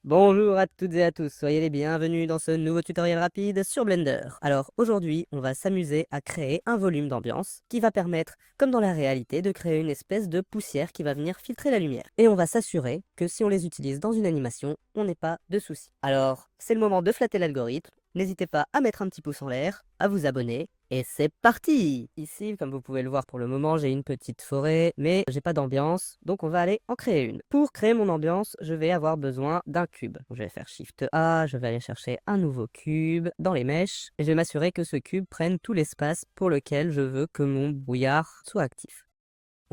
Bonjour à toutes et à tous, soyez les bienvenus dans ce nouveau tutoriel rapide sur Blender. Alors aujourd'hui, on va s'amuser à créer un volume d'ambiance qui va permettre, comme dans la réalité, de créer une espèce de poussière qui va venir filtrer la lumière. Et on va s'assurer que si on les utilise dans une animation, on n'ait pas de soucis. Alors, c'est le moment de flatter l'algorithme. N'hésitez pas à mettre un petit pouce en l'air, à vous abonner, et c'est parti! Ici, comme vous pouvez le voir pour le moment, j'ai une petite forêt, mais j'ai pas d'ambiance, donc on va aller en créer une. Pour créer mon ambiance, je vais avoir besoin d'un cube. Donc, je vais faire Shift A, je vais aller chercher un nouveau cube dans les mèches, et je vais m'assurer que ce cube prenne tout l'espace pour lequel je veux que mon brouillard soit actif.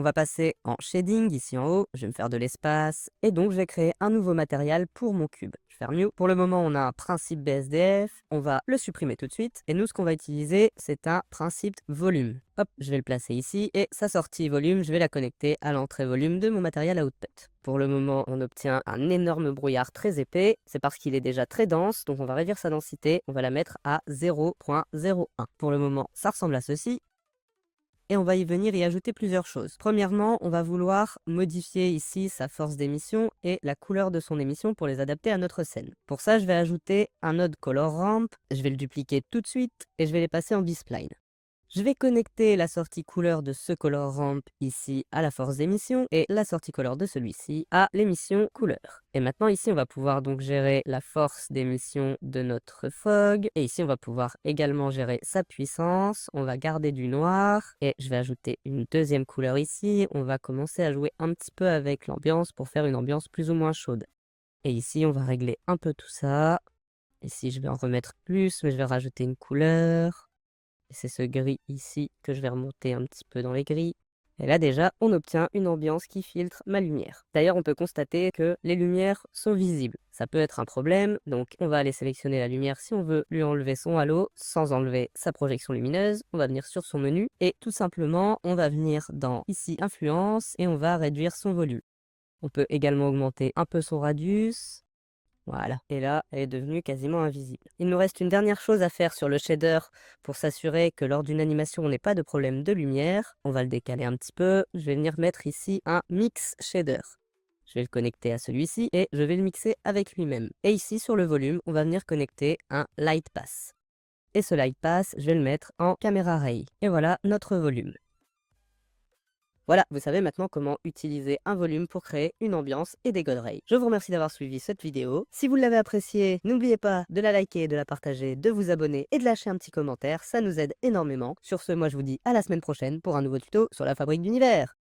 On va passer en shading ici en haut, je vais me faire de l'espace, et donc je vais créer un nouveau matériel pour mon cube. Je vais faire New. Pour le moment, on a un principe BSDF, on va le supprimer tout de suite, et nous, ce qu'on va utiliser, c'est un principe volume. Hop, je vais le placer ici, et sa sortie volume, je vais la connecter à l'entrée volume de mon matériel output. Pour le moment, on obtient un énorme brouillard très épais, c'est parce qu'il est déjà très dense, donc on va réduire sa densité, on va la mettre à 0.01. Pour le moment, ça ressemble à ceci. Et on va y venir y ajouter plusieurs choses. Premièrement, on va vouloir modifier ici sa force d'émission et la couleur de son émission pour les adapter à notre scène. Pour ça, je vais ajouter un node color ramp, je vais le dupliquer tout de suite et je vais les passer en B-spline. Je vais connecter la sortie couleur de ce color ramp ici à la force d'émission et la sortie couleur de celui-ci à l'émission couleur. Et maintenant ici on va pouvoir donc gérer la force d'émission de notre fog et ici on va pouvoir également gérer sa puissance. On va garder du noir et je vais ajouter une deuxième couleur ici. On va commencer à jouer un petit peu avec l'ambiance pour faire une ambiance plus ou moins chaude. Et ici on va régler un peu tout ça. Ici je vais en remettre plus mais je vais rajouter une couleur. C'est ce gris ici que je vais remonter un petit peu dans les gris. Et là déjà, on obtient une ambiance qui filtre ma lumière. D'ailleurs, on peut constater que les lumières sont visibles. Ça peut être un problème, donc on va aller sélectionner la lumière si on veut lui enlever son halo sans enlever sa projection lumineuse. On va venir sur son menu et tout simplement, on va venir dans ici Influence et on va réduire son volume. On peut également augmenter un peu son radius. Voilà, et là, elle est devenue quasiment invisible. Il nous reste une dernière chose à faire sur le shader pour s'assurer que lors d'une animation, on n'ait pas de problème de lumière. On va le décaler un petit peu. Je vais venir mettre ici un mix shader. Je vais le connecter à celui-ci et je vais le mixer avec lui-même. Et ici, sur le volume, on va venir connecter un light pass. Et ce light pass, je vais le mettre en camera ray. Et voilà notre volume. Voilà, vous savez maintenant comment utiliser un volume pour créer une ambiance et des God Rays. Je vous remercie d'avoir suivi cette vidéo. Si vous l'avez appréciée, n'oubliez pas de la liker, de la partager, de vous abonner et de lâcher un petit commentaire, ça nous aide énormément. Sur ce, moi je vous dis à la semaine prochaine pour un nouveau tuto sur la fabrique d'univers.